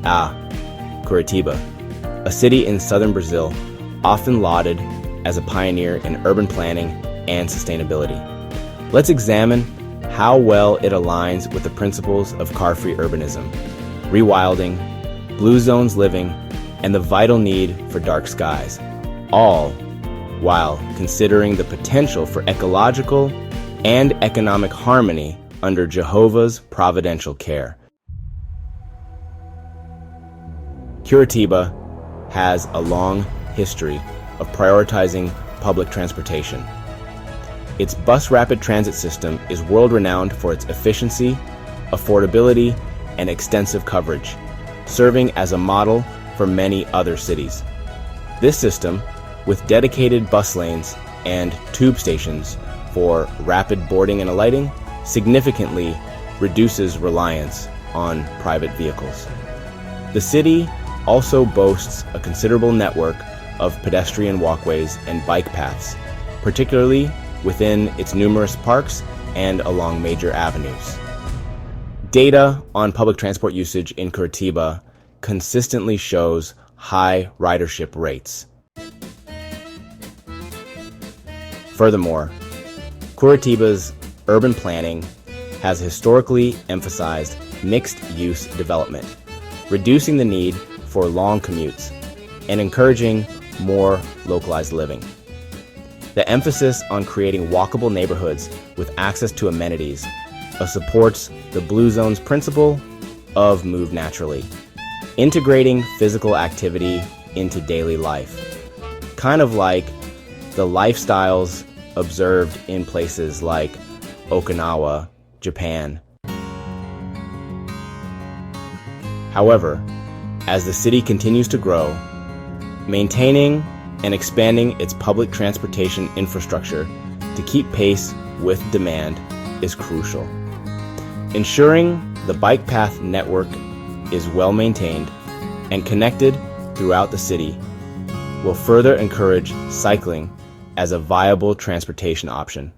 Curitiba, a city in southern Brazil, often lauded as a pioneer in urban planning and sustainability. Let's examine how well it aligns with the principles of car-free urbanism, rewilding, blue zones living, and the vital need for dark skies, all while considering the potential for ecological and economic harmony under Jehovah's providential care. Curitiba has a long history of prioritizing public transportation. Its bus rapid transit system is world-renowned for its efficiency, affordability, and extensive coverage, serving as a model for many other cities. This system, with dedicated bus lanes and tube stations for rapid boarding and alighting, significantly reduces reliance on private vehicles. The city also boasts a considerable network of pedestrian walkways and bike paths, particularly within its numerous parks and along major avenues. Data on public transport usage in Curitiba consistently shows high ridership rates. Furthermore, Curitiba's urban planning has historically emphasized mixed-use development, reducing the need for long commutes and encouraging more localized living. The emphasis on creating walkable neighborhoods with access to amenities supports the Blue Zone's principle of move naturally, integrating physical activity into daily life, kind of like the lifestyles observed in places like Okinawa, Japan. However, as the city continues to grow, maintaining and expanding its public transportation infrastructure to keep pace with demand is crucial. Ensuring the bike path network is well maintained and connected throughout the city will further encourage cycling as a viable transportation option.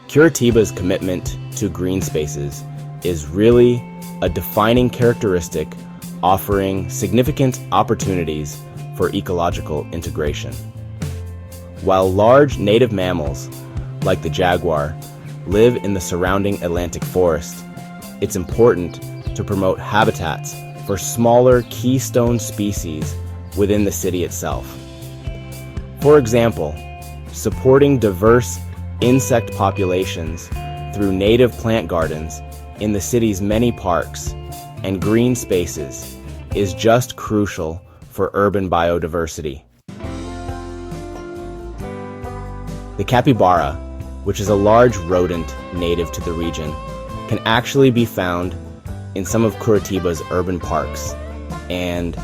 Curitiba's commitment to green spaces is really a defining characteristic, offering significant opportunities for ecological integration. While large native mammals, like the jaguar, live in the surrounding Atlantic forest, it's important to promote habitats for smaller keystone species within the city itself. For example, supporting diverse insect populations through native plant gardens in the city's many parks and green spaces is just crucial for urban biodiversity. The capybara, which is a large rodent native to the region, can actually be found in some of Curitiba's urban parks and,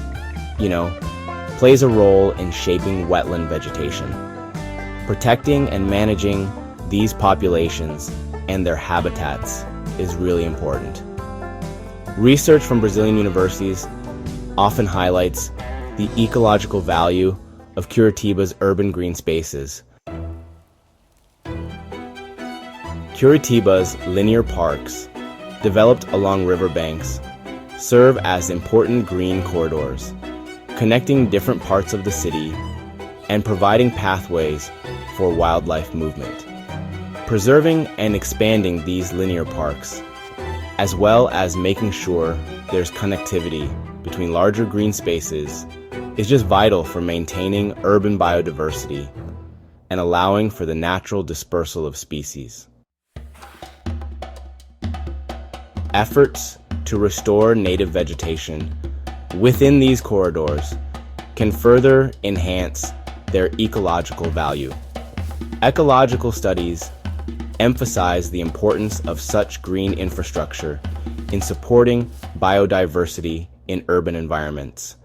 plays a role in shaping wetland vegetation. Protecting and managing these populations and their habitats is really important. Research from Brazilian universities often highlights the ecological value of Curitiba's urban green spaces. Curitiba's linear parks, developed along riverbanks, serve as important green corridors, connecting different parts of the city and providing pathways for wildlife movement. Preserving and expanding these linear parks, as well as making sure there's connectivity between larger green spaces, is just vital for maintaining urban biodiversity and allowing for the natural dispersal of species. Efforts to restore native vegetation within these corridors can further enhance their ecological value. Ecological studies emphasize the importance of such green infrastructure in supporting biodiversity in urban environments.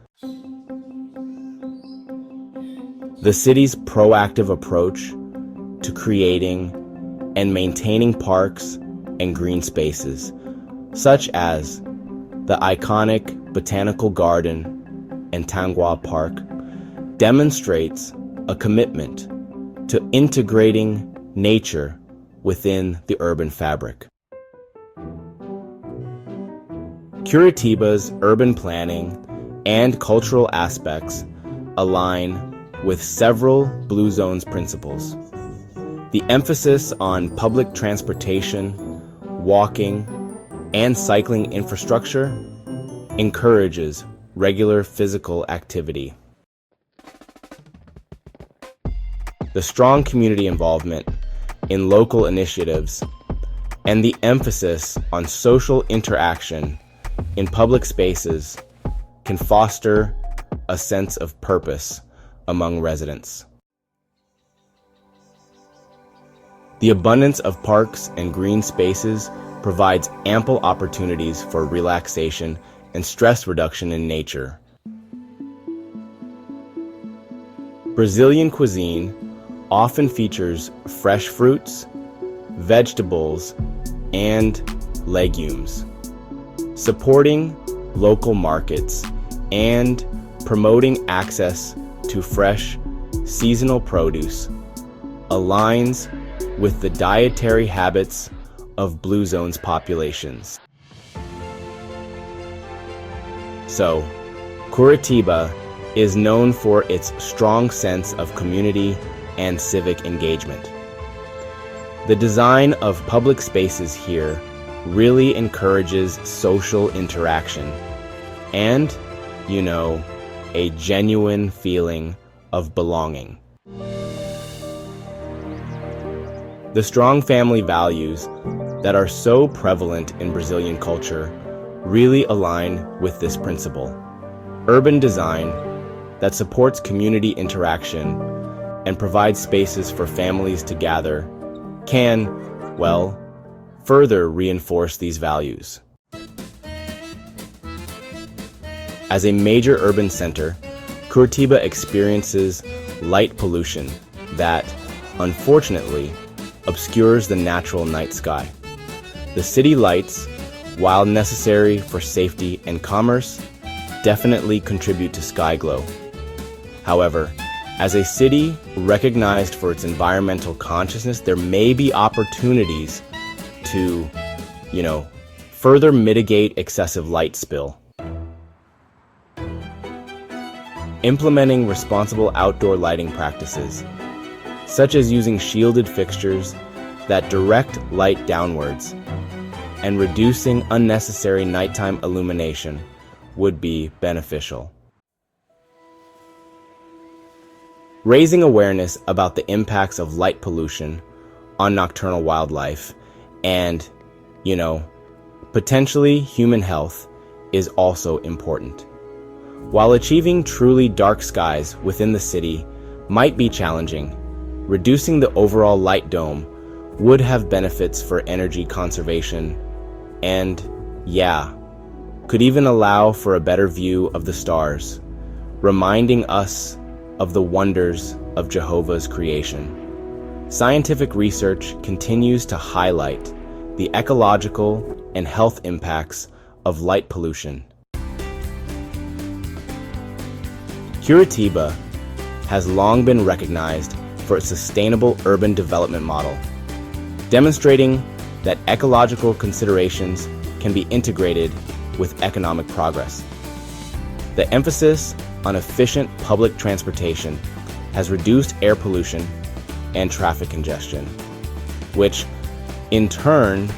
The city's proactive approach to creating and maintaining parks and green spaces, such as the iconic Botanical Garden and Tangwa Park, demonstrates a commitment to integrating nature within the urban fabric. Curitiba's urban planning and cultural aspects align with several Blue Zones principles. The emphasis on public transportation, walking, and cycling infrastructure encourages regular physical activity. The strong community involvement in local initiatives and the emphasis on social interaction in public spaces can foster a sense of purpose among residents. The abundance of parks and green spaces provides ample opportunities for relaxation and stress reduction in nature. Brazilian cuisine often features fresh fruits, vegetables, and legumes, supporting local markets and promoting access to fresh, seasonal produce aligns with the dietary habits of Blue Zones populations. So, Curitiba is known for its strong sense of community and civic engagement. The design of public spaces here really encourages social interaction and, a genuine feeling of belonging. The strong family values that are so prevalent in Brazilian culture really align with this principle. Urban design that supports community interaction and provides spaces for families to gather can, further reinforce these values. As a major urban center, Curitiba experiences light pollution that, unfortunately, obscures the natural night sky. The city lights, while necessary for safety and commerce, definitely contribute to sky glow. However, as a city recognized for its environmental consciousness, there may be opportunities to, further mitigate excessive light spill. Implementing responsible outdoor lighting practices, such as using shielded fixtures that direct light downwards, and reducing unnecessary nighttime illumination would be beneficial. Raising awareness about the impacts of light pollution on nocturnal wildlife and, potentially human health is also important. While achieving truly dark skies within the city might be challenging, reducing the overall light dome would have benefits for energy conservation and, could even allow for a better view of the stars, reminding us of the wonders of Jehovah's creation. Scientific research continues to highlight the ecological and health impacts of light pollution. Curitiba has long been recognized for its sustainable urban development model, demonstrating that ecological considerations can be integrated with economic progress. The emphasis on efficient public transportation has reduced air pollution and traffic congestion, which in turn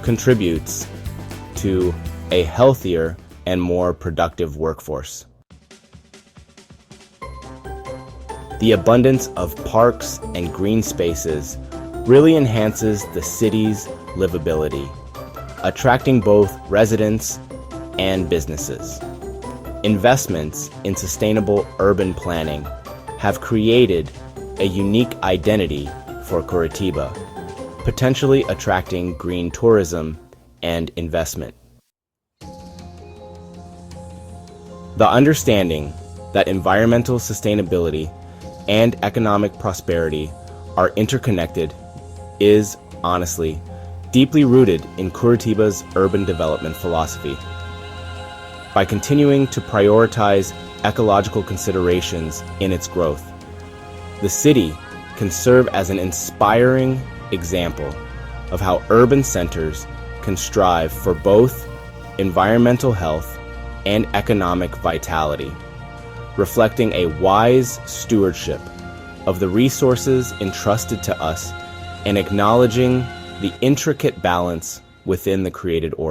contributes to a healthier and more productive workforce. The abundance of parks and green spaces really enhances the city's livability, attracting both residents and businesses. Investments in sustainable urban planning have created a unique identity for Curitiba, potentially attracting green tourism and investment. The understanding that environmental sustainability and economic prosperity are interconnected is, honestly, deeply rooted in Curitiba's urban development philosophy. By continuing to prioritize ecological considerations in its growth, the city can serve as an inspiring example of how urban centers can strive for both environmental health, and economic vitality, reflecting a wise stewardship of the resources entrusted to us and acknowledging the intricate balance within the created order.